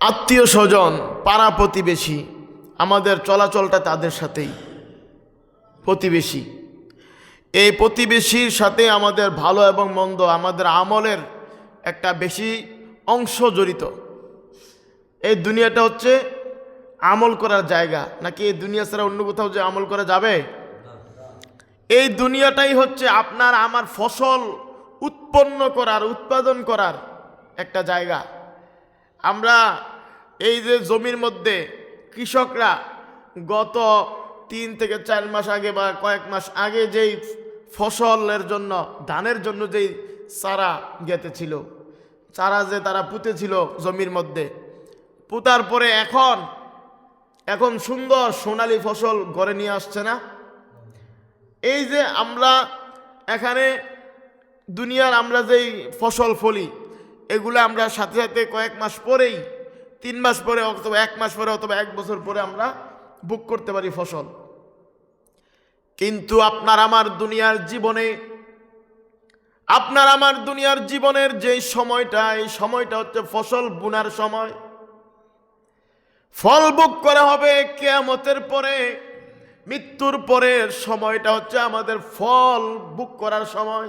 আত্মীয় স্বজন, পাড়া প্রতিবেশী, আমাদের চলাচলটা তাদের সাথেই। প্রতিবেশী, এই প্রতিবেশীর সাথে আমাদের ভালো এবং মন্দ, আমাদের আমলের একটা বেশি অংশ জড়িত। এই দুনিয়াটা হচ্ছে আমল করার জায়গা, নাকি এই দুনিয়া ছাড়া অন্য কোথাও যে আমল করা যাবে? এই দুনিয়াটাই হচ্ছে আপনার আমার ফসল উৎপন্ন করার, উৎপাদন করার একটা জায়গা। আমরা এই যে জমির মধ্যে কৃষকরা গত 3 থেকে 4 মাস আগে বা কয়েক মাস আগে যেই ফসলের জন্য, ধানের জন্য যেই চারা গেঁথেছিল, চারা যে তারা পুঁতেছিল জমির মধ্যে, পুঁতার পরে এখন সুন্দর সোনালী ফসল ঘরে নিয়ে আসছে না? এই যে আমরা এখানে দুনিয়ার আমরা যেই ফসল ফলি, এগুলো আমরা সাথে সাথে কয়েক মাস পরেই, 3 মাস পরে অথবা 1 মাস পরে অথবা 1 বছর পরে আমরা ভোগ করতে পারি ফসল। কিন্তু আপনার আমার দুনিয়ার জীবনের যে সময়টা, এই সময়টা হচ্ছে ফসল বুনার সময়। ফল ভোগ করা হবে কিয়ামতের পরে, মৃত্যুর পরের সময়টা হচ্ছে আমাদের ফল ভোগ করার সময়।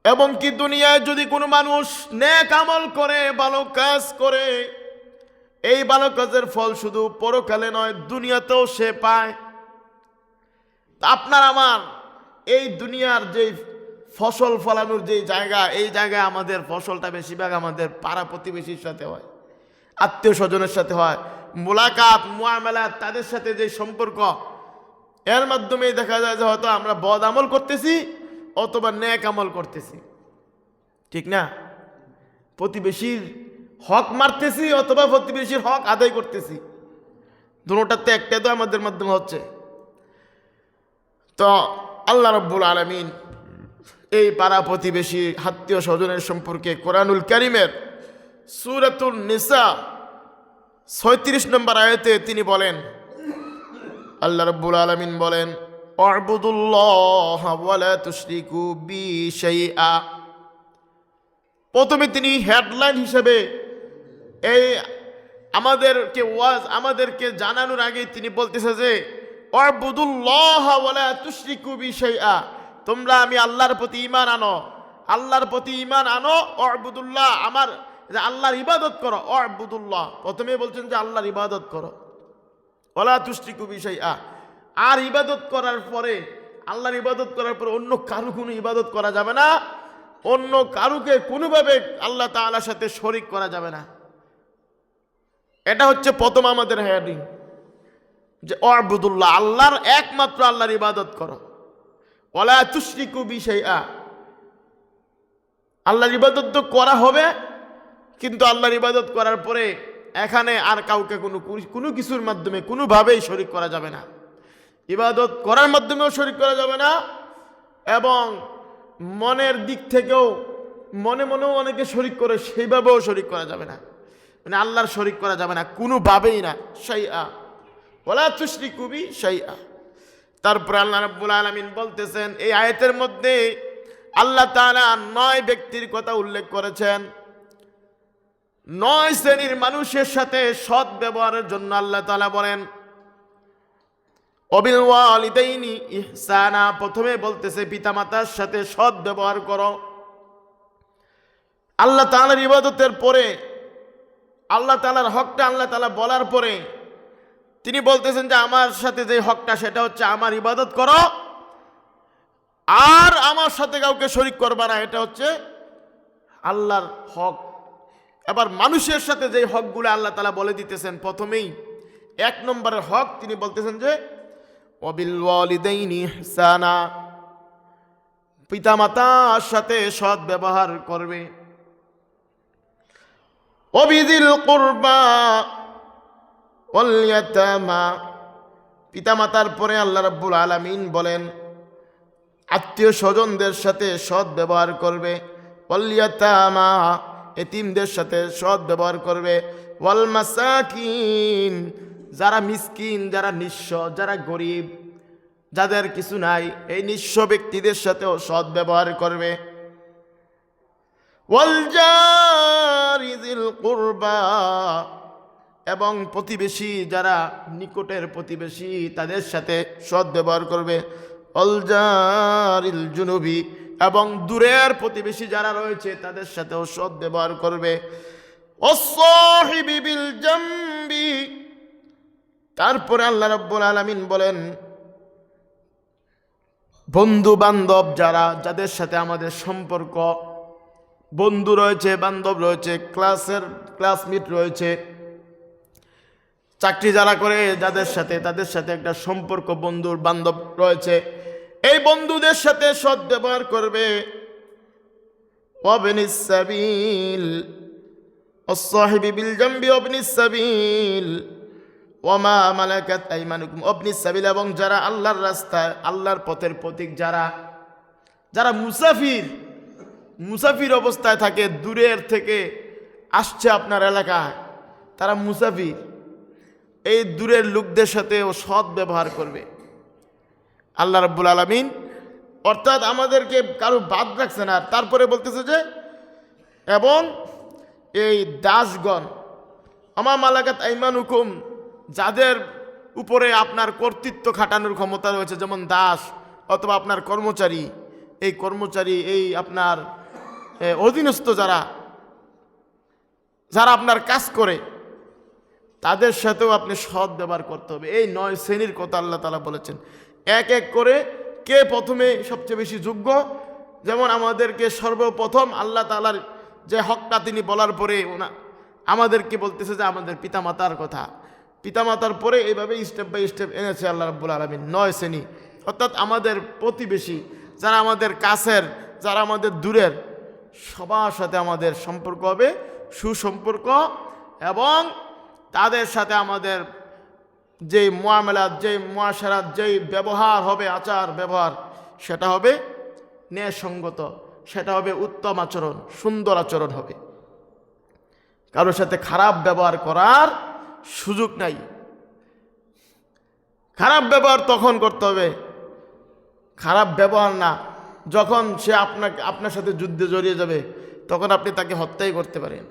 এবং কি দুনিয়ায় যদি কোনো মানুষ নেক আমল করে, ভালো কাজ করে, এই ভালো কাজের ফল শুধু পরকালে নয়, দুনিয়াতেও সে পায়। আপনার আমার এই দুনিয়ার যে ফসল ফলানোর যে জায়গা, এই জায়গায় আমাদের ফসলটা বেশিরভাগ আমাদের পাড়া প্রতিবেশীর সাথে হয়, আত্মীয় স্বজনের সাথে হয়, মোলাকাত মুআমালাত, তাদের সাথে যে সম্পর্ক, এর মাধ্যমেই দেখা যায় যে হয়তো আমরা বদ আমল করতেছি অথবা নেক আমল করতেছি। ঠিক না? প্রতিবেশীর হক মারতেছি অথবা প্রতিবেশীর হক আদায় করতেছি, দুটোটাতে একটা তো আমাদের মাধ্যমে হচ্ছে। তো আল্লাহ রাব্বুল আলামিন এই পাড়া প্রতিবেশী, আত্মীয় স্বজনের সম্পর্কে কোরআনুল কারীমের সূরাতুন নিসা 36 নম্বর আয়াতে তিনি বলেন, আল্লাহ রাব্বুল আলামিন বলেন, উ'বুদুল্লাহ ওয়া লা তুশরিকু বি শাইআ। প্রথমে তিনি হেডলাইন হিসেবে এই আমাদেরকে জানানোর আগে তিনি বলতেছে যে উ'বুদুল্লাহ ওয়া লা তুশরিকু বি শাইআ, তোমরা আমি আল্লাহর প্রতি ঈমান আনো, আল্লাহর প্রতি ঈমান আনো। উ'বুদুল্লাহ, আমার যে আল্লাহর ইবাদত করো। উ'বুদুল্লাহ, প্রথমে বলছেন যে আল্লাহর ইবাদত করো, ওয়া লা তুশরিকু বি শাইআ। আর ইবাদত করার পরে, আল্লাহর ইবাদত করার পরে অন্য কারো কোনো ইবাদত করা যাবে না, অন্য কারুকে কোনোভাবে আল্লাহ তাআলার সাথে শরীক করা যাবে না। এটা হচ্ছে প্রথম আমাদের হেডিং, যে উ'বুদুল্লাহ, আল্লাহর একমাত্র আল্লাহর ইবাদত করো। ওয়া লা তুশরিকু বি শাইআ, আল্লাহর ইবাদত তো করা হবে, কিন্তু আল্লাহর ইবাদত করার পরে এখানে আর কাউকে কোনো কিছুর মাধ্যমে কোনোভাবেই শরীক করা যাবে না। ইবাদত করার মাধ্যমেও শরীক করা যাবে না, এবং মনের দিক থেকেও মনেও অনেকে শরীক করে, সেইভাবেও শরীক করা যাবে না, মানে আল্লাহর শরীক করা যাবে না কোনোভাবেই না। শাইআ, ওয়া লা তুশরিকু বি শাইআ। তারপরে আল্লাহ রাব্বুল আলামিন বলতেছেন, এই আয়াতের মধ্যে আল্লাহ তাআলা 9 ব্যক্তির কথা উল্লেখ করেছেন। 9 শ্রেণীর মানুষের সাথে সৎ ব্যবহারের জন্য আল্লাহ তাআলা বলেন ওয়াবিল ওয়ালিদাইনি ইহসানা। প্রথমে বলতেছে পিতামাতার সাথে সৎ ব্যবহার করো। আল্লাহ তাআলার ইবাদতের পরে, আল্লাহ তাআলার হকটা আল্লাহ তাআলা বলার পরে তিনি বলতেছেন যে আমার সাথে যে হকটা, সেটা হচ্ছে আমার ইবাদত করো, আর আমার সাথে কাউকে শরীক করবা না, এটা হচ্ছে আল্লাহর হক। এবার মানুষের সাথে যে হকগুলো আল্লাহ তাআলা বলে দিতেছেন, প্রথমেই 1 নম্বরের হক তিনি বলতেছেন যে ওয়াবিল ওয়ালিদাইনি ইহসানা, পিতামাতার সাথে সৎ ব্যবহার করবে। ওয়াবিযিল কুরবা ওয়াল ইয়াতামা, পিতামাতার পরে আল্লাহ রাব্বুল আলামিন বলেন আত্মীয় স্বজনদের সাথে সৎ ব্যবহার করবে। ওয়াল ইয়াতামা, এতিমদের সাথে সৎ ব্যবহার করবে। ওয়াল মাসাকিন, যারা মিসকিন, যারা নিঃস্ব, যারা গরিব, যাদের কিছু নাই, এই নিঃস্ব ব্যক্তিদের সাথেও সৎ ব্যবহার করবে। ওয়াল জারি যিল কুরবা, এবং প্রতিবেশী যারা নিকটের প্রতিবেশী তাদের সাথে সৎ ব্যবহার করবে। ওয়াল জারিল জুনুবি, এবং দূরের প্রতিবেশী যারা রয়েছে তাদের সাথেও সৎ ব্যবহার করবে। ওয়াস-সাহিবি বিল জামবি, তারপরে আল্লাহ রাব্বুল আলামিন বলেন বন্ধু বান্ধব যাদের সাথে আমাদের সম্পর্ক, বন্ধু রয়েছে, বান্ধব রয়েছে, ক্লাসমেট রয়েছে, চাকরি যারা করে যাদের সাথে, তাদের সাথে একটা সম্পর্ক বন্ধুর বান্ধব রয়েছে, এই বন্ধুদের সাথে সৎ ব্যবহার করবে। ওয়াবনিস সাবিল, ওয়াস-সাহিবি বিল জামবি ওয়াবনিস সাবিল ওয়ামা মালাকাত আইমানুকুম, ওয়াবনিস সাবিল, এবং যারা আল্লাহর রাস্তায়, আল্লাহর পথের পথিক, যারা মুসাফির অবস্থায় থাকে, দূরের থেকে আসছে আপনার এলাকায়, তারা মুসাফির, এই দূরের লোকদের সাথেও সৎ ব্যবহার করবে আল্লাহ রাব্বুল আলামিন। অর্থাৎ আমাদেরকে কারো বাদ রাখছে না। তারপরে বলতেছে যে এবং এই দাসগণ, আমা মালাকাত আইমানুকুম, যাদের উপরে আপনার কর্তৃত্ব খাটানোর ক্ষমতা রয়েছে, যেমন দাস অথবা আপনার কর্মচারী, এই আপনার অধীনস্থ যারা আপনার কাজ করে, তাদের সাথেও আপনি সৎ ব্যবহার করতে হবে। এই 9 শ্রেণীর কথা আল্লাহ তাআলা বলেছেন। এক এক করে কে প্রথমে সবচেয়ে বেশি যোগ্য, যেমন আমাদেরকে সর্বপ্রথম আল্লাহ তাআলার যে হকটা তিনি বলার পরে আমাদেরকে বলতেছে যে আমাদের পিতামাতার কথা, পিতামাতার পরে এইভাবে স্টেপ বাই স্টেপ এনেছে আল্লাহ রাব্বুল আলামিন 9 শ্রেণী। অর্থাৎ আমাদের প্রতিবেশী, যারা আমাদের কাছের, যারা আমাদের দূরের, সবার সাথে আমাদের সম্পর্ক হবে সুসম্পর্ক, এবং তাদের সাথে আমাদের যেই মুআমালাত, যেই মুআশারাত, যেই ব্যবহার হবে, আচার ব্যবহার, সেটা হবে ন্যায়সঙ্গত, সেটা হবে উত্তম আচরণ, সুন্দর আচরণ হবে। কারোর সাথে খারাপ ব্যবহার করার সুযোগ নাই। খারাপ ব্যবহার তখন করতে হবে, খারাপ ব্যবহার না যখন সে আপনার সাথে যুদ্ধে জড়িয়ে যাবে, তখন আপনি তাকে হত্যাই করতে পারেন।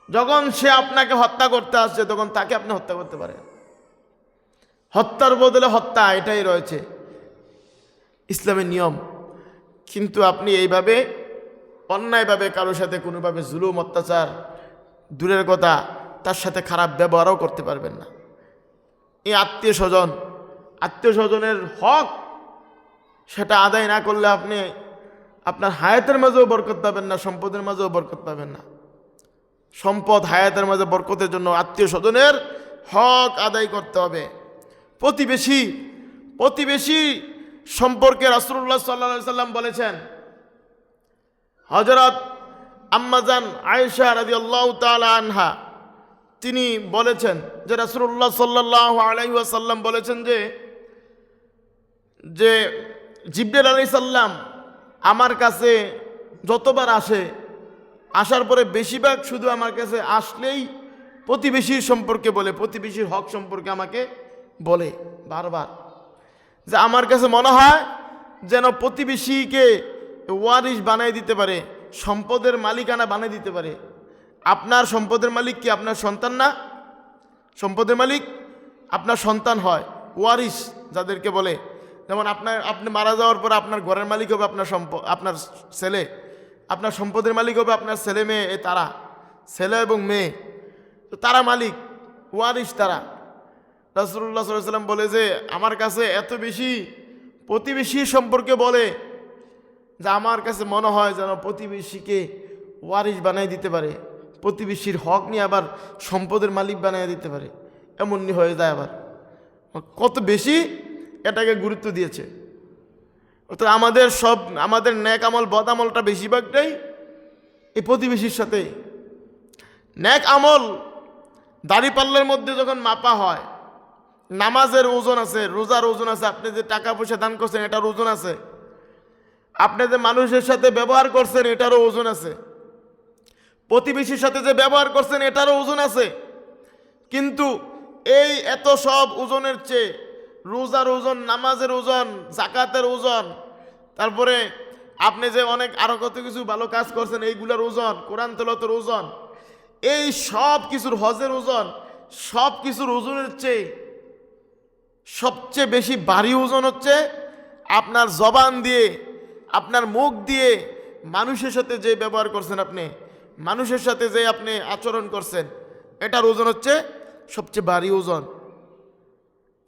যখন সে আপনাকে হত্যা করতে আসছে, তখন তাকে আপনি হত্যা করতে পারেন। হত্যার বদলে হত্যা, এটাই রয়েছে ইসলামের নিয়ম। কিন্তু আপনি এইভাবে অন্যায়ভাবে কারোর সাথে কোনোভাবে জুলুম, অত্যাচার দূরের কথা, তার সাথে খারাপ ব্যবহারও করতে পারবেন না। এই আত্মীয় স্বজনের হক, সেটা আদায় না করলে আপনি আপনার হায়াতের মাঝেও বরকত পাবেন না, সম্পদের মাঝেও বরকত পাবেন না। সম্পদ, হায়াতের মাঝে বরকতের জন্য আত্মীয় স্বজনের হক আদায় করতে হবে। প্রতিবেশী সম্পর্কে রাসূলুল্লাহ সাল্লাল্লাহু আলাইহি সাল্লাম বলেছেন, হযরত আম্মাজান আয়েশা রাদিয়াল্লাহু তাআলা আনহা তিনি বলেছেন যে রাসূলুল্লাহ সাল্লাল্লাহু আলাইহি ওয়াসাল্লাম বলেছেন যে জিবরিল আলাইহিস সালাম আমার কাছে যতবার আসার পরে বেশিরভাগ শুধু আমার কাছে আসলেই প্রতিবেশীর সম্পর্কে বলে, প্রতিবেশীর হক সম্পর্কে আমাকে বলে বারবার, যে আমার কাছে মনে হয় যেন প্রতিবেশীকে ওয়ারিশ বানিয়ে দিতে পারে, সম্পদের মালিকানা বানিয়ে দিতে পারে। আপনার সম্পদের মালিক কি আপনার সন্তান না? সম্পদের মালিক আপনার সন্তান হয়, ওয়ারিশ যাদেরকে বলে। যেমন আপনি মারা যাওয়ার পর আপনার ঘরের মালিক হবে আপনার ছেলে, আপনার সম্পদের মালিক হবে আপনার ছেলে মেয়ে, তারা ছেলে এবং মেয়ে, তো তারা মালিক, ওয়ারিশ তারা। রাসূলুল্লাহ সাল্লাল্লাহু আলাইহি ওয়াসাল্লাম বলে যে আমার কাছে এত বেশি প্রতিবেশীর সম্পর্কে বলে যে আমার কাছে মনে হয় যেন প্রতিবেশীকে ওয়ারিশ বানিয়ে দিতে পারে, প্রতিবেশীর হক নিয়ে আবার সম্পদের মালিক বানিয়ে দিতে পারে, এমনই হয়ে যায়। আবার কত বেশি এটাকে গুরুত্ব দিয়েছে। অর্থাৎ আমাদের নেক আমল, বদ আমলটা বেশিরভাগটাই এই প্রতিবেশীর সাথে। নেক আমল দাড়িপাল্লার মধ্যে যখন মাপা হয়, নামাজের ওজন আছে, রোজার ওজন আছে, আপনি যে টাকা পয়সা দান করছেন এটার ওজন আছে, আপনি যে মানুষের সাথে ব্যবহার করছেন এটারও ওজন আছে, প্রতিবেশীর সাথে যে ব্যবহার করছেন এটারও ওজন আছে। কিন্তু এই এত সব ওজনের চেয়ে রোজার ওজন, নামাজের ওজন, যাকাতের ওজন, তারপরে আপনি যে অনেক আরো কত কিছু ভালো কাজ করছেন, এইগুলার ওজন, কোরআন তেলাওয়াতের ওজন, এই সব কিছুর, হজের ওজন, সব কিছুর ওজনের চেয়ে সবচেয়ে বেশি ভারী ওজন হচ্ছে আপনার জবান দিয়ে, আপনার মুখ দিয়ে মানুষের সাথে যে ব্যবহার করছেন, আপনি মানুষের সাথে যে আপনি আচরণ করছেন, এটার ওজন হচ্ছে সবচেয়ে ভারী ওজন।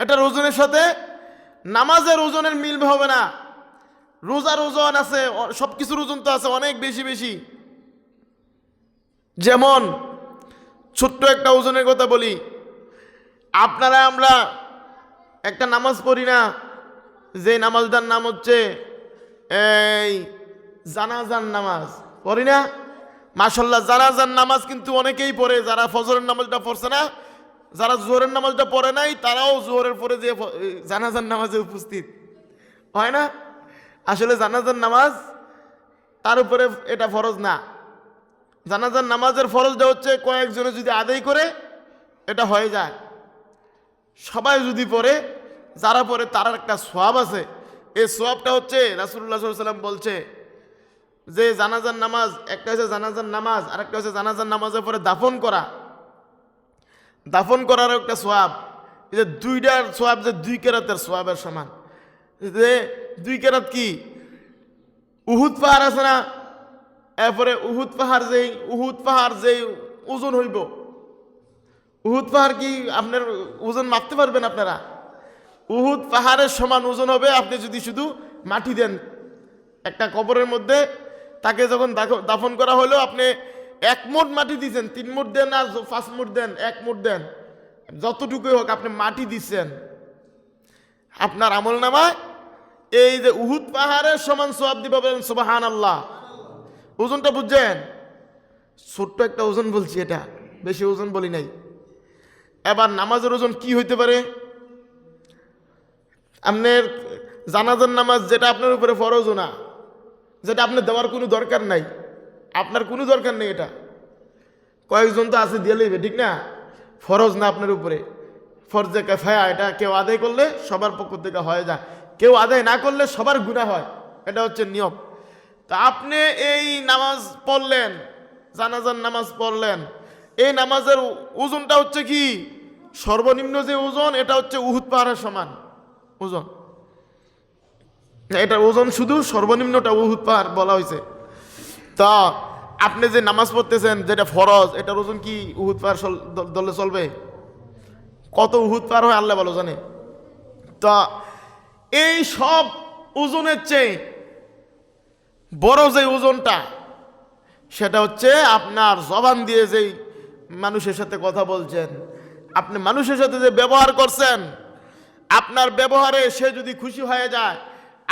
এটার ওজনের সাথে নামাজের ওজনের মিল হবে না। রোজার ওজন আছে, সব কিছুর ওজন তো আছে অনেক বেশি বেশি। যেমন ছোট্ট একটা ওজনের কথা বলি, আপনারা আমরা একটা নামাজ পড়ি না, যে নামাজটার নাম হচ্ছে এই জানাজার নামাজ, পড়ি না? মাশাল্লাহ, জানাজার নামাজ কিন্তু অনেকেই পড়ে, যারা ফজরের নামাজটা পড়ছে না, যারা জোহরের নামাজটা পড়ে নাই, তারাও জোহরের পরে যে জানাজার নামাজে উপস্থিত হয় না। আসলে জানাজার নামাজ তার উপরে এটা ফরজ না। জানাজার নামাজের ফরজটা হচ্ছে কয়েকজনে যদি আদায় করে এটা হয়ে যায়। সবাই যদি পড়ে, যারা পড়ে তার একটা সোয়াব আছে। এই সোয়াবটা হচ্ছে রাসূলুল্লাহ সাল্লাল্লাহু আলাইহি ওয়াসাল্লাম বলছে যে জানাজার নামাজ, একটা হচ্ছে জানাজার নামাজ, আর একটা হচ্ছে জানাজার নামাজের পরে দাফন করা। দাফন করারও একটা সোয়াব, এই যে দুইটার সোয়াব, যে 2 কেরাতের সোয়াবের সমান। যে 2 কেরাত কি? উহুদ পাহাড় আছে না, এরপরে উহুদ পাহাড় যেই ওজন হইব, উহুদ পাহাড় কি আপনার ওজন মাপতে পারবেন আপনারা? উহুদ পাহাড়ের সমান ওজন হবে আপনি যদি শুধু মাটি দেন একটা কবরের মধ্যে। তাকে যখন দাফন করা হলো, আপনি 1 মুঠ মাটি দিচ্ছেন, 3 মুঠ দেন আর 5 মুঠ দেন, 1 মুঠ দেন, যতটুকুই হোক আপনি মাটি দিচ্ছেন, আপনার আমল নামায় এই যে উহুদ পাহাড়ের সমান সওয়াব দিবে। বলেন সুবহানাল্লাহ। ওজনটা বুঝছেন? ছোট্ট একটা ওজন বলছি, এটা বেশি ওজন বলি নাই। এবার নামাজের ওজন কি হইতে পারে? আপনার জানাজার নামাজ, যেটা আপনার উপরে ফরজও না, যেটা আপনার দেওয়ার কোনো দরকার নাই, আপনার কোনো দরকার নেই, এটা কয়েকজন তো আছে দিয়ে লইবে, ঠিক না? ফরজ না আপনার উপরে, ফরজে কিফায়া, এটা কেউ আদায় করলে সবার পক্ষ থেকে হয়ে যায়, কেউ আদায় না করলে সবার গুনাহ হয়, এটা হচ্ছে নিয়ম। তা আপনি এই নামাজ পড়লেন, জানাজার নামাজ পড়লেন, এই নামাজের ওজনটা হচ্ছে কি? সর্বনিম্ন যে ওজন, এটা হচ্ছে উহুদ পাহাড়ের সমান ওজন। এটার ওজন শুধু সর্বনিম্নটা উহুদ পাহাড় বলা হয়েছে। তা আপনি যে নামাজ পড়তেছেন, যেটা ফরজ, এটার ওজন কি উহুদ পাহাড় দলে চলবে? কত উহুদ পাহাড় হয় আল্লাহ ভালো জানে। তা এই সব ওজনের চেয়ে বড় যে ওজনটা, সেটা হচ্ছে আপনার জবান দিয়ে যেই মানুষের সাথে কথা বলছেন, আপনি মানুষের সাথে যে ব্যবহার করছেন, আপনার ব্যবহারে সে যদি খুশি হয়ে যায়,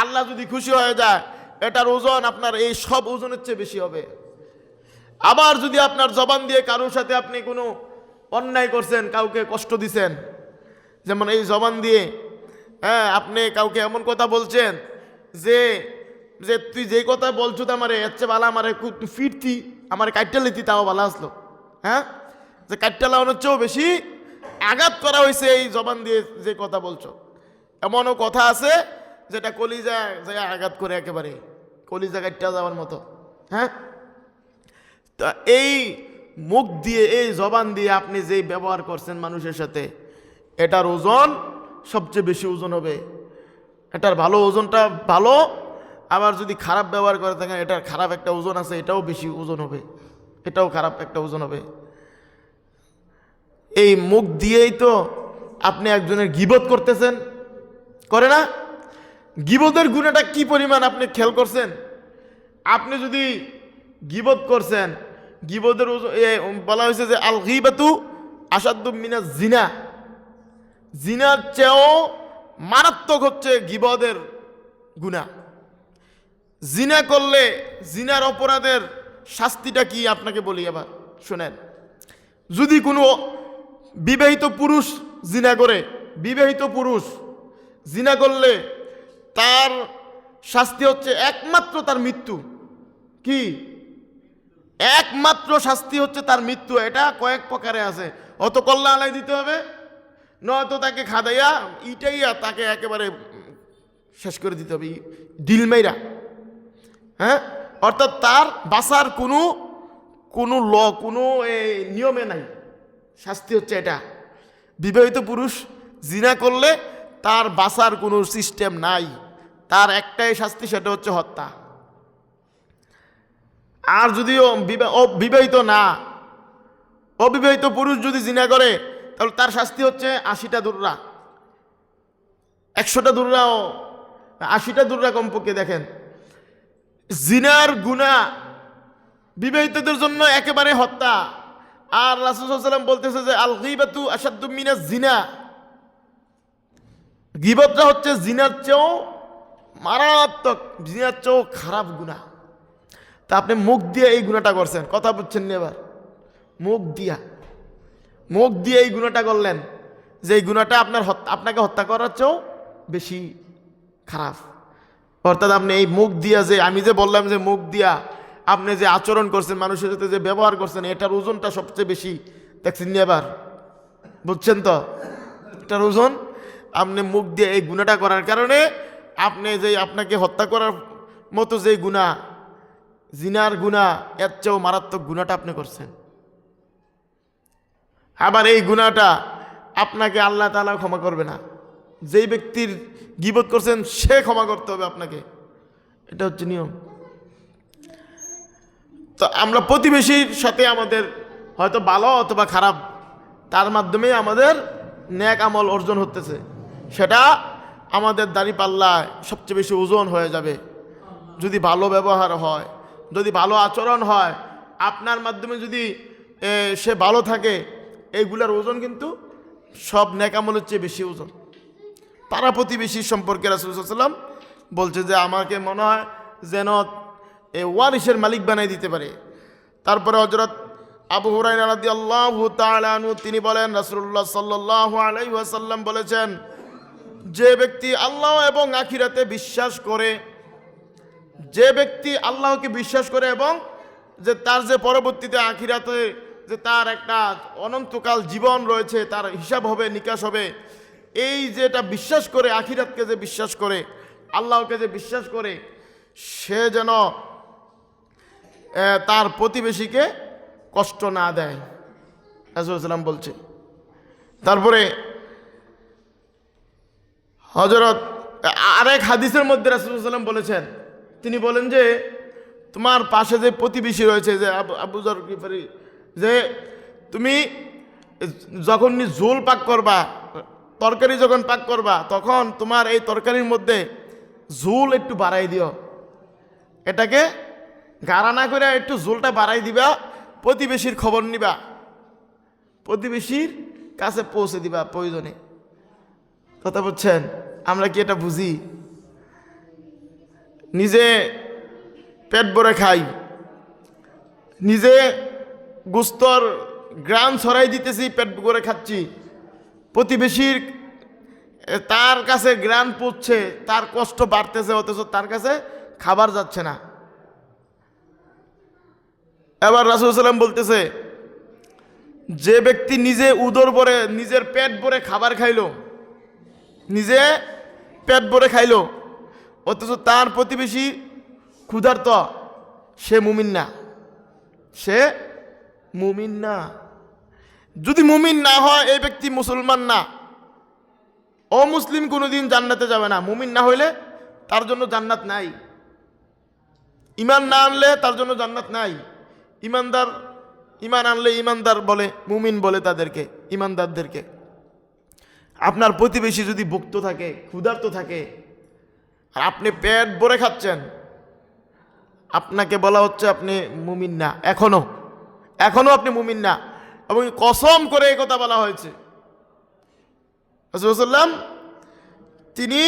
আল্লাহ যদি খুশি হয়ে যায়, এটার ওজন আপনার এই সব ওজনের চেয়ে বেশি হবে। আবার যদি আপনার জবান দিয়ে কারোর সাথে আপনি কোনো অন্যায় করছেন, কাউকে কষ্ট দিছেন, যেমন এই জবান দিয়ে আপনি কাউকে এমন কথা বলছেন যে যে তুই যেই কথা বলছো তো আমারে এর চেয়ে ভালো আমারে ফিরতি, আমার কাটটা লিতি, তাও ভালো আসলো। হ্যাঁ, যে কাটটা লাগানোর চেয়েও বেশি আঘাত করা হয়েছে এই জবান দিয়ে যে কথা বলছো। এমনও কথা আছে যেটা কলিজা যায় আঘাত করে, একেবারে কলিজা কাটটা যাওয়ার মতো। হ্যাঁ, তা এই মুখ দিয়ে, এই জবান দিয়ে আপনি যেই ব্যবহার করছেন মানুষের সাথে, এটার ওজন সবচেয়ে বেশি ওজন হবে। এটার ভালো ওজনটা ভালো, আবার যদি খারাপ ব্যবহার করে থাকেন, এটার খারাপ একটা ওজন আছে, এটাও বেশি ওজন হবে, এটাও খারাপ একটা ওজন হবে। এই মুখ দিয়েই তো আপনি একজনের গীবত করতেছেন, করে না? গীবতের গুণাটা কি পরিমাণ আপনি খেয়াল করছেন? আপনি যদি গীবত করছেন, গীবতের বলা হয়েছে যে আল গীবাতু আসাদ্দু মিনাজ জিনা, জিনার চেয়েও মারাত্মক হচ্ছে গীবতের গুনাহ। জিনা করলে জিনার অপরাধের শাস্তিটা কি আপনাকে বলি, এবার শোনেন। যদি কোনো বিবাহিত পুরুষ জিনা করে, বিবাহিত পুরুষ জিনা করলে তার শাস্তি হচ্ছে একমাত্র তার মৃত্যু। কি? একমাত্র শাস্তি হচ্ছে তার মৃত্যু। এটা কয়েক প্রকারে আছে, অত কল্লা আলাই দিতে হবে, নয়তো তাকে খাদাইয়া ইটাইয়া তাকে একেবারে শেষ করে দিতে হবে, ডিল মেরা। হ্যাঁ, অর্থাৎ তার বাঁচার কোনো কোনো কোনো নিয়মে নাই, শাস্তি হচ্ছে এটা। বিবাহিত পুরুষ জিনা করলে তার বাঁচার কোনো সিস্টেম নাই, তার একটাই শাস্তি, সেটা হচ্ছে হত্যা। আর যদিও বিবাহিত না, অবিবাহিত পুরুষ যদি জিনা করে তাহলে তার শাস্তি হচ্ছে 80টা দুর্রা, 100টা দুর্রাও 80টা দুর্রা কমপক্ষে। দেখেন, জিনার গুনাহ বিবাহিতদের জন্য একেবারে হত্যা। আর রাসূল সাল্লাল্লাহু আলাইহি ওয়াসাল্লাম বলতেছে যে আল গীবাতু আশাদ্দু মিনাজ জিনা, গীবতটা হচ্ছে জিনার চেয়েও মারাত্মক, জিনার চেয়েও খারাপ গুনাহ। তা আপনি মুখ দিয়ে এই গুনাহটা করছেন, কথা বুঝছেন না? এবার মুখ দিয়ে এই গুনাহটা করলেন, যে এই গুনাহটা আপনাকে হত্যা করার চেয়েও বেশি খারাপ। অর্থাৎ আপনি এই মুখ দিয়া, যে আমি যে বললাম যে মুখ দিয়া আপনি যে আচরণ করছেন, মানুষের সাথে যে ব্যবহার করছেন, এটার ওজনটা সবচেয়ে বেশি। দেখছেন না? এবার বুঝছেন তো? এটার ওজন, আপনি মুখ দিয়ে এই গুনাহটা করার কারণে আপনি যে আপনাকে হত্যা করার মতো যে গুনাহ, জিনার গুনাহ, এর চেয়েও মারাত্মক গুনাহটা আপনি করছেন। আবার এই গুনাহটা আপনাকে আল্লাহ তাআলা ক্ষমা করবে না। যেই ব্যক্তির গীবত করছেন সে ক্ষমা করতে হবে আপনাকে, এটা হচ্ছে নিয়ম। তো আমরা প্রতিবেশীর সাথে আমাদের হয়তো ভালো অথবা খারাপ, তার মাধ্যমে আমাদের নেক আমল অর্জন হতেছে, সেটা আমাদের দাঁড়িপাল্লায় সবচেয়ে বেশি ওজন হয়ে যাবে যদি ভালো ব্যবহার হয়, যদি ভালো আচরণ হয়, আপনার মাধ্যমে যদি সে ভালো থাকে, এইগুলার ওজন কিন্তু সব নেক আমলের চেয়ে বেশি ওজন। পাড়া প্রতিবেশী সম্পর্কে রাসূল সাল্লাল্লাহু আলাইহি ওয়াসাল্লাম বলছে যে আমাকে মনে হয় যেন ওয়ারিসের মালিক বানাই দিতে পারে। তারপরে হযরত আবু হুরায়রা রাদিয়াল্লাহু তাআলা আনহু তিনি বলেন, রাসূলুল্লাহ সাল্লাল্লাহু আলাইহি ওয়াসাল্লাম বলেছেন, যে ব্যক্তি আল্লাহ এবং আখিরাতে বিশ্বাস করে, যে ব্যক্তি আল্লাহকে বিশ্বাস করে এবং যে তার যে পরবর্তীতে আখিরাতে যে তার একটা অনন্তকাল জীবন রয়েছে, তার হিসাব হবে, নিকাশ হবে, এই যেটা বিশ্বাস করে, আখিরাতকে যে বিশ্বাস করে, আল্লাহকে যে বিশ্বাস করে, সে যেন তার প্রতিবেশীকে কষ্ট না দেয়, রাসূল সাল্লাম বলছে। তারপরে হযরত আরেক হাদিসের মধ্যে রাসূল সাল্লাম বলেছেন, তিনি বলেন যে তোমার পাশে যে প্রতিবেশী রয়েছে, যে আবু যর গিফারি, যে তুমি যখন ঝোল পাক করবা, তরকারি যখন পাক করবা, তখন তোমার এই তরকারির মধ্যে ঝোল একটু বাড়াই দিও, এটাকে গাড়া না করে একটু ঝোলটা বাড়াই দিবা, প্রতিবেশীর খবর নিবা, প্রতিবেশীর কাছে পৌঁছে দিবা প্রয়োজনে। কথা বলছেন? আমরা কি এটা বুঝি? নিজে পেট ভরে খাই, নিজে গুস্তর গ্রাম ছড়াই দিতেছি, পেট ভরে খাচ্ছি, প্রতিবেশীর তার কাছে গ্রাম পড়ছে, তার কষ্ট বাড়তেছে, অথচ তার কাছে খাবার যাচ্ছে না। এবার রাসূল সাল্লাল্লাহু আলাইহি ওয়াসাল্লাম বলতেছে, যে ব্যক্তি নিজে উদর ভরে, নিজের পেট ভরে খাবার খাইলো, নিজে পেট ভরে খাইলো, অথচ তার প্রতিবেশী ক্ষুধার্ত, সে মুমিন না, সে মুমিন না। যদি মুমিন না হয় এই ব্যক্তি মুসলমান না, অমুসলিম কোনোদিন জান্নাতে যাবে না। মুমিন না হইলে তার জন্য জান্নাত নাই, ইমান না আনলে তার জন্য জান্নাত নাই। ইমানদার, ইমান আনলে ইমানদার বলে, মুমিন বলে তাদেরকে, ইমানদারদেরকে। আপনার প্রতিবেশী যদি ভুক্ত থাকে, ক্ষুধার্ত থাকে, আর আপনি পেট ভরে খাচ্ছেন, আপনাকে বলা হচ্ছে আপনি মুমিন না, এখনো আপনি মুমিন না, এবং কসম করে এই কথা বলা হয়েছে। রাসূলুল্লাহ সাল্লাল্লাহু আলাইহি ওয়াসাল্লাম তিনি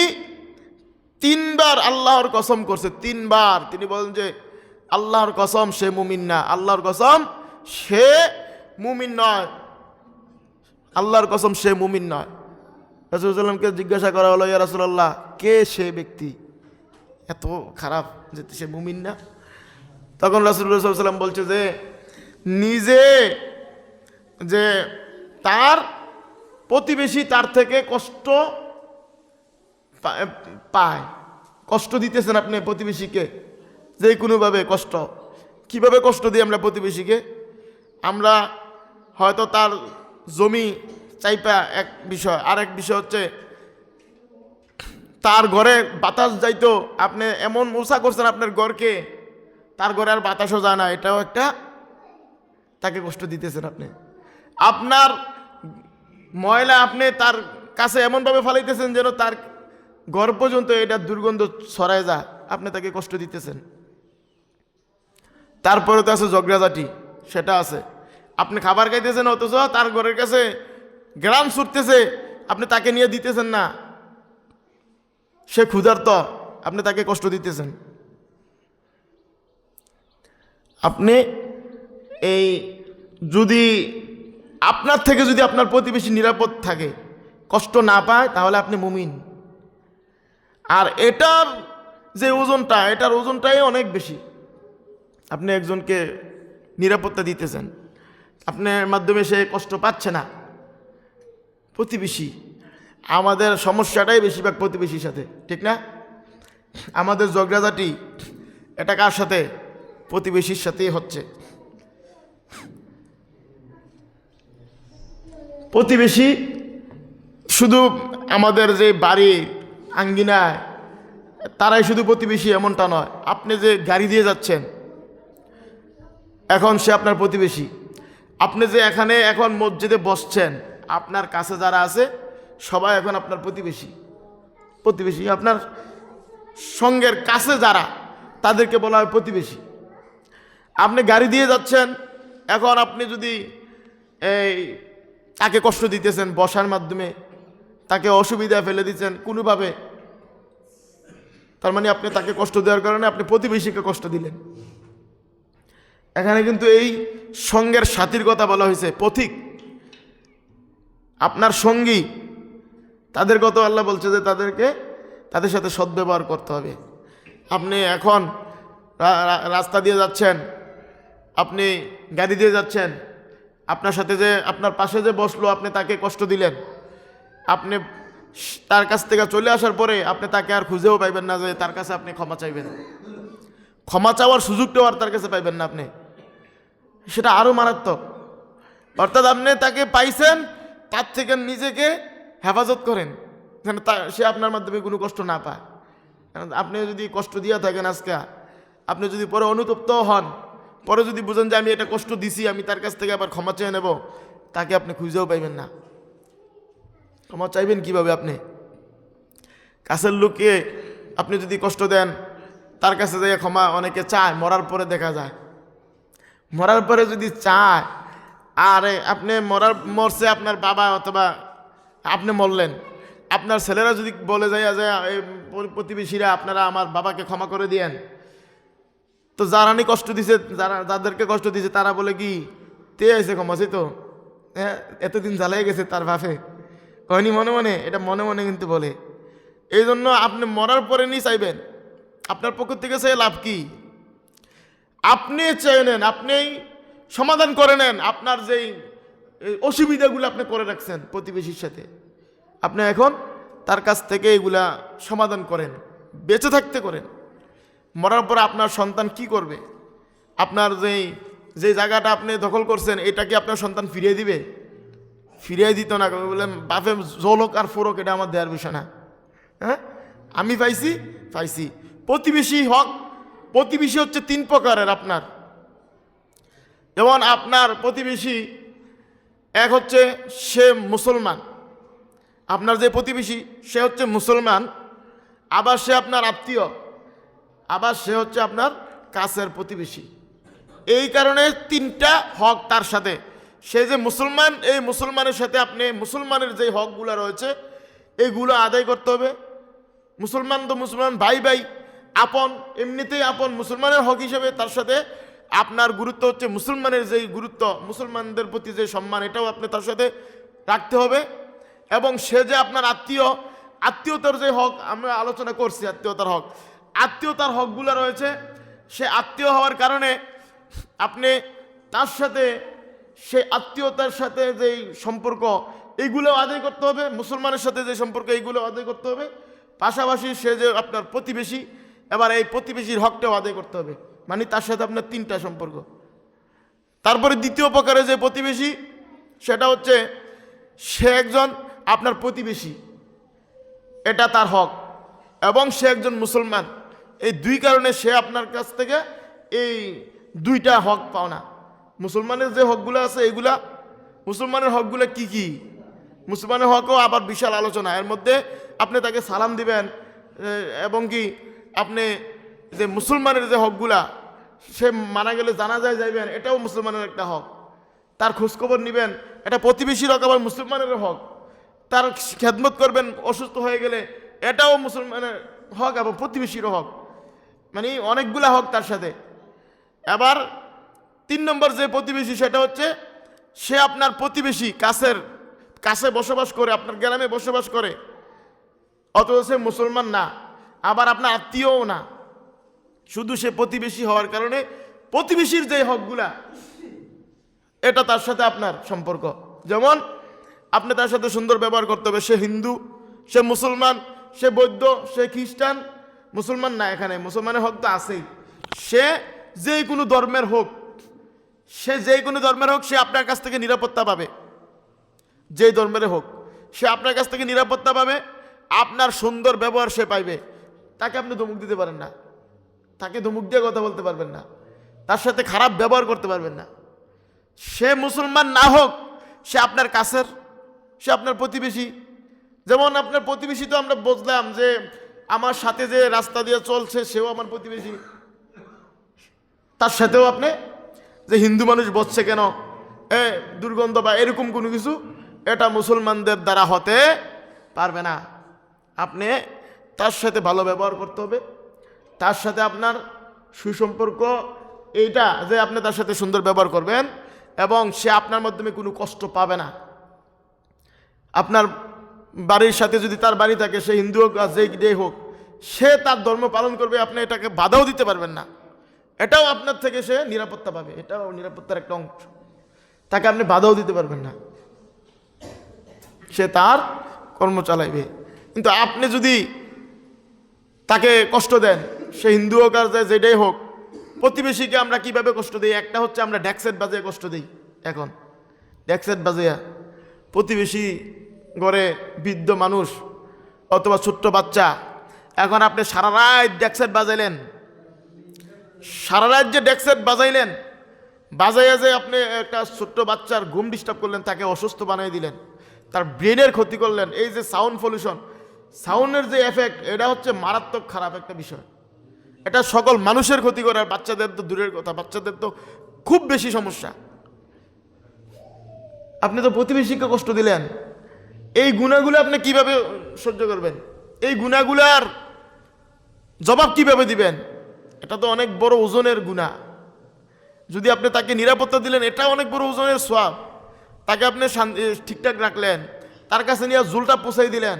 3 বার আল্লাহর কসম করছে, 3 বার তিনি বলেন যে আল্লাহর কসম সে মুমিন না, আল্লাহর কসম সে মুমিন নয়, আল্লাহর কসম সে মুমিন নয়। রাসূলুল্লাহ সাল্লাল্লাহু আলাইহি ওয়াসাল্লামকে জিজ্ঞাসা করা হলো, ইয়া রাসূলুল্লাহ, কে সে ব্যক্তি এত খারাপ যে সে মুমিন না? তখন রাসূলুল্লাহ সাল্লাল্লাহু আলাইহি ওয়াসাল্লাম বলছে যে নিজে যে তার প্রতিবেশী তার থেকে কষ্ট পায়, কষ্ট দিতেছেন আপনি প্রতিবেশীকে, যে কোনোভাবে কষ্ট। কিভাবে কষ্ট দিই আমরা প্রতিবেশীকে? আমরা হয়তো তার জমি চাইপা এক বিষয়, আর এক বিষয় হচ্ছে তার ঘরে বাতাস যাইতো, আপনি এমন উঁচা করছেন আপনার ঘরকে, তার ঘরে আর বাতাসও যায় না, এটাও একটা তাকে কষ্ট দিতেছেন আপনি। আপনার ময়লা আপনি তার কাছে এমনভাবে ফালাইতেছেন যেন তার ঘর পর্যন্ত এটা দুর্গন্ধ ছড়ায় যায়, আপনি তাকে কষ্ট দিতেছেন। তারপরে তো আছে ঝগড়াঝাটি, সেটা আছে। আপনি খাবার খাইতেছেন অথচ তার ঘরের কাছে গ্রাম ছুটতেছে, আপনি তাকে নিয়ে দিতেছেন না, সে ক্ষুধার্ত, আপনি তাকে কষ্ট দিতেছেন। আপনি এই যদি আপনার থেকে যদি আপনার প্রতিবেশী নিরাপদ থাকে, কষ্ট না পায়, তাহলে আপনি মুমিন। আর এটার যে ওজনটা, এটার ওজনটাই অনেক বেশি। আপনি একজনকে নিরাপত্তা দিতেছেন, আপনার মাধ্যমে সে কষ্ট পাচ্ছে না। প্রতিবেশী, আমাদের সমস্যাটাই বেশিরভাগ প্রতিবেশীর সাথে, ঠিক না? আমাদের ঝগড়াঝাটি এটা কার সাথে? প্রতিবেশীর সাথেই হচ্ছে। প্রতিবেশী শুধু আমাদের যে বাড়ি আঙ্গিনায় তারাই শুধু প্রতিবেশী এমনটা নয়। আপনি যে গাড়ি দিয়ে যাচ্ছেন, এখন সে আপনার প্রতিবেশী। আপনি যে এখানে এখন মসজিদে বসছেন, আপনার কাছে যারা আছে সবাই এখন আপনার প্রতিবেশী। প্রতিবেশী আপনার সঙ্গের কাছে যারা, তাদেরকে বলা হয় প্রতিবেশী। আপনি গাড়ি দিয়ে যাচ্ছেন, এখন আপনি যদি এই তাকে কষ্ট দিতেছেন বসার মাধ্যমে, তাকে অসুবিধায় ফেলে দিচ্ছেন কোনোভাবে, তার মানে আপনি তাকে কষ্ট দেওয়ার কারণে আপনি প্রতিবেশীকে কষ্ট দিলেন। এখানে কিন্তু এই সঙ্গের সাথীর কথা বলা হয়েছে, পথিক, আপনার সঙ্গী, তাদের কথা আল্লাহ বলছে যে তাদের সাথে সদ্ব্যবহার করতে হবে। আপনি এখন রাস্তা দিয়ে যাচ্ছেন, আপনি গাড়ি দিয়ে যাচ্ছেন, আপনার সাথে যে আপনার পাশে যে বসলো, আপনি তাকে কষ্ট দিলেন। আপনি তার কাছ থেকে চলে আসার পরে আপনি তাকে আর খুঁজেও পাইবেন না যে তার কাছে আপনি ক্ষমা চাইবেন। ক্ষমা চাওয়ার সুযোগটাও আর তার কাছে পাইবেন না আপনি, সেটা আরও মারাত্মক। অর্থাৎ আপনি তাকে পাইছেন, তার থেকে নিজেকে হেফাজত করেন যেন সে আপনার মাধ্যমে কোনো কষ্ট না পায়। আপনি যদি কষ্ট দিয়া থাকেন আজকে, আপনি যদি পরে অনুতপ্ত হন, পরে যদি বুঝেন যে আমি এটা কষ্ট দিছি, আমি তার কাছ থেকে আবার ক্ষমা চেয়ে নেব, তাকে আপনি খুঁজেও পাইবেন না। ক্ষমা চাইবেন কিভাবে? আপনি কাছের লোককে আপনি যদি কষ্ট দেন, তার কাছে যাই ক্ষমা অনেকে চায়, মরার পরে দেখা যায়। মরার পরে যদি চায়, আরে আপনি মরছে আপনার বাবা, অথবা আপনি মরলেন, আপনার ছেলেরা যদি বলে যায় যে প্রতিবেশীরা আপনারা আমার বাবাকে ক্ষমা করে দিয়েন, তো যারানি কষ্ট দিছে, যাদেরকে কষ্ট দিছে, তারা বলে কি তে আইসে ক্ষমাছে তো, হ্যাঁ এতদিন জ্বালাই গেছে তার বাপে, হয়নি মনে মনে, এটা মনে মনে কিন্তু বলে। এই জন্য আপনি মরার পরে নি চাইবেন, আপনার পক্ষ থেকে চাই লাভ কি? আপনি চেয়ে নেন, আপনি সমাধান করে নেন আপনার যেই অসুবিধাগুলো আপনি করে রাখছেন প্রতিবেশীর সাথে, আপনি এখন তার কাছ থেকে এগুলা সমাধান করেন, বেঁচে থাকতে করেন। মরার পরে আপনার সন্তান কি করবে? আপনার যে জায়গাটা আপনি দখল করছেন, এটা কি আপনার সন্তান ফিরিয়ে দিবে? ফিরিয়ে দিত না। বললেন বাপে জলক আর ফোরক, এটা আমার দেওয়ার বিষয় না। হ্যাঁ, আমি পাইছি। প্রতিবেশী হক, প্রতিবেশী হচ্ছে 3 প্রকারের আপনার। যেমন আপনার প্রতিবেশী এক হচ্ছে সে মুসলমান, আপনার যে প্রতিবেশী সে হচ্ছে মুসলমান, আবার সে আপনার আত্মীয়, আবার সে হচ্ছে আপনার কাছের প্রতিবেশী। এই কারণে 3টা হক তার সাথে। সে যে মুসলমান, এই মুসলমানের সাথে আপনি মুসলমানের যে হকগুলো রয়েছে এইগুলো আদায় করতে হবে। মুসলমান তো মুসলমান, ভাই আপন, এমনিতেই আপন। মুসলমানের হক হিসেবে তার সাথে আপনার গুরুত্ব হচ্ছে মুসলমানের যেই গুরুত্ব, মুসলমানদের প্রতি যে সম্মান, এটাও আপনি তার সাথে রাখতে হবে। এবং সে যে আপনার আত্মীয়তার যে হক আমরা আলোচনা করছি, আত্মীয়তার হকগুলো রয়েছে, সে আত্মীয় হওয়ার কারণে আপনি তার সাথে, সে আত্মীয়তার সাথে যেই সম্পর্ক এইগুলো আদায় করতে হবে, মুসলমানের সাথে যে সম্পর্ক এইগুলো আদায় করতে হবে। পাশাপাশি সে যে আপনার প্রতিবেশী, এবার এই প্রতিবেশীর হকটাও আদায় করতে হবে, মানে তার সাথে আপনার তিনটা সম্পর্ক। তারপরে দ্বিতীয় প্রকারের যে প্রতিবেশী, সেটা হচ্ছে সে একজন আপনার প্রতিবেশী, এটা তার হক, এবং সে একজন মুসলমান। এই দুই কারণে সে আপনার কাছ থেকে এই দুইটা হক পাও না। মুসলমানের যে হকগুলো আছে এগুলা, মুসলমানের হকগুলো কি কি? মুসলমানের হকও আবার বিশাল আলোচনা। এর মধ্যে আপনি তাকে সালাম দিবেন, এবং কি আপনি যে মুসলমানের যে হকগুলা, সে মারা গেলে জানাজায় যাইবেন, এটাও মুসলমানের একটা হক। তার খোঁজখবর নেবেন, এটা প্রতিবেশীর হক, আবার মুসলমানের হক। তার খেদমত করবেন অসুস্থ হয়ে গেলে, এটাও মুসলমানের হক এবং প্রতিবেশীরও হক, মানে অনেকগুলা হক তার সাথে। এবার 3 নম্বর যে প্রতিবেশী, সেটা হচ্ছে সে আপনার প্রতিবেশী, কাছে বসবাস করে, আপনার গ্রামে বসবাস করে, অথচ সে মুসলমান না, আবার আপনার আত্মীয়ও না, শুধু সে প্রতিবেশী হওয়ার কারণে প্রতিবেশীর যে হকগুলা, এটা তার সাথে আপনার সম্পর্ক। যেমন আপনি তার সাথে সুন্দর ব্যবহার করতে হবে। সে হিন্দু, সে মুসলমান, সে বৌদ্ধ, সে খ্রিস্টান, মুসলমান না, এখানে মুসলমানের হক তো আছেই। সে যেই কোনো ধর্মের হোক, সে আপনার কাছ থেকে নিরাপত্তা পাবে। যেই ধর্মের হোক, সে আপনার কাছ থেকে নিরাপত্তা পাবে, আপনার সুন্দর ব্যবহার সে পাইবে। তাকে আপনি ধমক দিতে পারেন না, তাকে ধমক দিয়ে কথা বলতে পারবেন না, তার সাথে খারাপ ব্যবহার করতে পারবেন না। সে মুসলমান না হোক, সে আপনার কাছের, সে আপনার প্রতিবেশী। যেমন আপনার প্রতিবেশী তো আমরা বুঝলাম যে আমার সাথে যে রাস্তা দিয়ে চলছে সেও আমার প্রতিবেশী, তার সাথেও আপনি যে হিন্দু মানুষ বসছে কেন, দুর্গন্ধ বা এরকম কোনো কিছু, এটা মুসলমানদের দ্বারা হতে পারবে না। আপনি তার সাথে ভালো ব্যবহার করতে হবে, তার সাথে আপনার সুসম্পর্ক, এইটা যে আপনি তার সাথে সুন্দর ব্যবহার করবেন এবং সে আপনার মাধ্যমে কোনো কষ্ট পাবে না। আপনার বাড়ির সাথে যদি তার বাড়ি থাকে, সে হিন্দু হোক আর যেই হোক, সে তার ধর্ম পালন করবে, আপনি এটাকে বাধাও দিতে পারবেন না, এটাও আপনার থেকে সে নিরাপত্তা পাবে, এটাও নিরাপত্তার একটা অংশ। তাকে আপনি বাধাও দিতে পারবেন না, সে তার কর্ম চালাইবে। কিন্তু আপনি যদি তাকে কষ্ট দেন, সে হিন্দু হোক আর যেটাই হোক, প্রতিবেশীকে আমরা কিভাবে কষ্ট দিই? একটা হচ্ছে আমরা ড্যাক্সেট বাজিয়ে কষ্ট দিই। এখন ড্যাক্সেট বাজিয়া প্রতিবেশী ঘরে বৃদ্ধ মানুষ অথবা ছোট্ট বাচ্চা, এখন আপনি সারা রাত ড্যাক্সেট বাজাইলেন, সারা রাত যে ড্যাক্সেট বাজাইলেন, বাজাইয়া যে আপনি একটা ছোট্ট বাচ্চার ঘুম ডিস্টার্ব করলেন, তাকে অসুস্থ বানিয়ে দিলেন, তার ব্রেনের ক্ষতি করলেন। এই যে সাউন্ড পলিউশন, সাউন্ডের যে এফেক্ট, এটা হচ্ছে মারাত্মক খারাপ একটা বিষয়। এটা সকল মানুষের ক্ষতি করে, আর বাচ্চাদের তো দূরের কথা, বাচ্চাদের তো খুব বেশি সমস্যা। আপনি তো প্রতিবেশীকে কষ্ট দিলেন, এই গুণাগুলো আপনি কিভাবে সহ্য করবেন? এই গুণাগুলার জবাব কিভাবে দিবেন? এটা তো অনেক বড় ওজনের গুণা। যদি আপনি তাকে নিরাপত্তা দিলেন, এটা অনেক বড় ওজনের সওয়াব। তাকে আপনি ঠিকঠাক রাখলেন, তার কাছে নিয়ে জুলটা পুষাই দিলেন।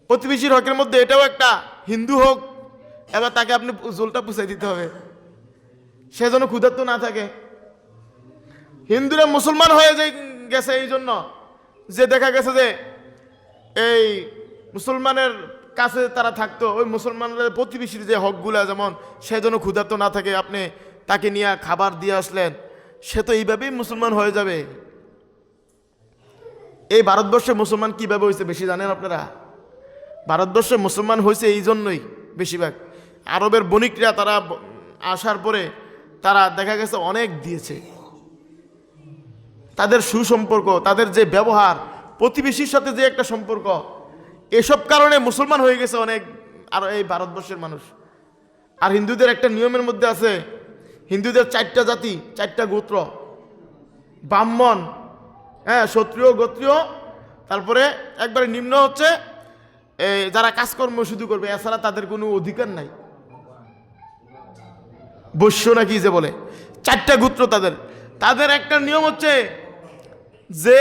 প্রতিবেশীর হকের মধ্যে এটাও একটা, হিন্দু হোক, এবার তাকে আপনি জুলটা পুষাই দিতে হবে, সে যেন ক্ষুধার্ত না থাকে। হিন্দুরা মুসলমান হয়ে গেছে এই জন্য যে দেখা গেছে যে এই মুসলমানের কাছে তারা থাকতো, ওই মুসলমানের প্রতিবেশীর যে হকগুলা, যেমন সে যেন ক্ষুধার্ত না থাকে, আপনি তাকে নিয়ে খাবার দিয়ে আসলেন, সে তো এইভাবেই মুসলমান হয়ে যাবে। এই ভারতবর্ষে মুসলমান কিভাবে হয়েছে বেশি জানেন আপনারা? ভারতবর্ষে মুসলমান হয়েছে এই জন্যই বেশিরভাগ। আরবের বণিকরা তারা আসার পরে তারা দেখা গেছে অনেক দিয়েছে, তাদের সুসম্পর্ক, তাদের যে ব্যবহার, প্রতিবেশীর সাথে যে একটা সম্পর্ক, এসব কারণে মুসলমান হয়ে গেছে অনেক আর এই ভারতবর্ষের মানুষ। আর হিন্দুদের একটা নিয়মের মধ্যে আছে, হিন্দুদের 4টা জাতি, 4টা গোত্র, ব্রাহ্মণ, ক্ষত্রিয়, গোত্রীয়, তারপরে একবারে নিম্ন হচ্ছে যারা কাজকর্ম শুধু করবে, এছাড়া তাদের কোনো অধিকার নাই, বৈশ্য নাকি যে বলে, 4টা গোত্র তাদের একটা নিয়ম হচ্ছে যে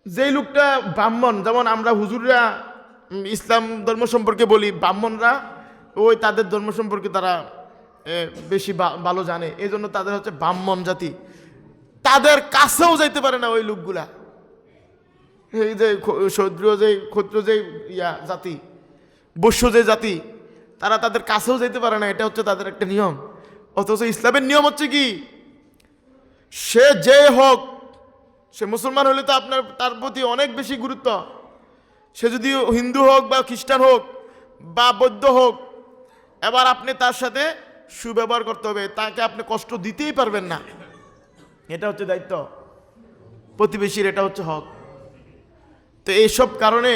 যেই লোকটা ব্রাহ্মণ, যেমন আমরা হুজুররা ইসলাম ধর্ম সম্পর্কে বলি, ব্রাহ্মণরা ওই তাদের ধর্ম সম্পর্কে তারা বেশি ভালো জানে, এই জন্য তাদের হচ্ছে ব্রাহ্মণ জাতি। তাদের কাছেও যাইতে পারে না ওই লোকগুলা, এই যে ক্ষত্রিয় যে জাতি, বৈশ্য যে জাতি, তারা তাদের কাছেও যেতে পারে না, এটা হচ্ছে তাদের একটা নিয়ম। অথচ ইসলামের নিয়ম হচ্ছে কি, সে যে হোক, সে মুসলমান হলে তো আপনার তার প্রতি অনেক বেশি গুরুত্ব, সে যদি হিন্দু হোক বা খ্রিস্টান হোক বা বৌদ্ধ হোক, এবার আপনি তার সাথে সুব্যবহার করতে হবে, তাকে আপনি কষ্ট দিতেই পারবেন না। এটা হচ্ছে দায়িত্ব প্রতিবেশীর, এটা হচ্ছে হক। তো এইসব কারণে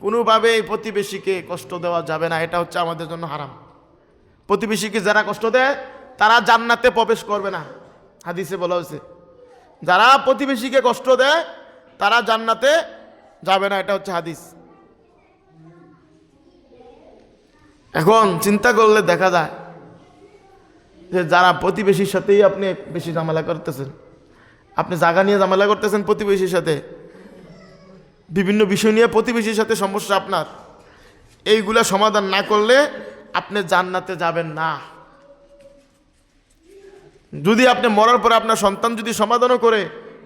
কোনোভাবে প্রতিবেশীকে কষ্ট দেওয়া যাবে না, এটা হচ্ছে আমাদের জন্য হারাম। প্রতিবেশীকে যারা কষ্ট দেয় তারা জান্নাতে প্রবেশ করবে না, হাদিসে বলা হয়েছে যারা প্রতিবেশীকে কষ্ট দেয় তারা জান্নাতে যাবে না, এটা হচ্ছে হাদিস। এখন চিন্তা করলে দেখা যায় যে যারা প্রতিবেশীর সাথেই আপনি বেশি ঝামেলা করতেছেন, আপনি জায়গা নিয়ে ঝামেলা করতেছেন প্রতিবেশীর সাথে, বিভিন্ন বিষয় নিয়ে প্রতিবেশীর সাথে সমস্যা আপনার, এইগুলা সমাধান না করলে আপনি জান্নাতে যাবেন না। যদি আপনি মরার পরে আপনার সন্তান যদি সমাধানও করে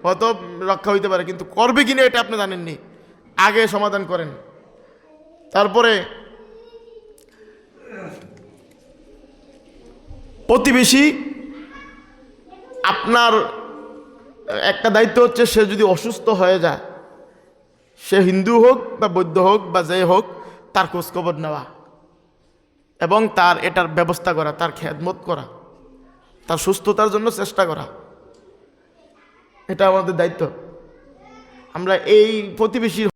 হয়তো রক্ষা হইতে পারে, কিন্তু করবে কিনা এটা আপনি জানেননি, আগে সমাধান করেন। তারপরে প্রতিবেশী আপনার একটা দায়িত্ব হচ্ছে, সে যদি অসুস্থ হয়ে যায়, সে হিন্দু হোক বা বৌদ্ধ হোক বা যে হোক, তার খোঁজখবর নেওয়া এবং তার এটার ব্যবস্থা করা, তার খেদমত করা, তার সুস্থতার জন্য চেষ্টা করা, এটা আমাদের দায়িত্ব। আমরা এই প্রতিবেশীর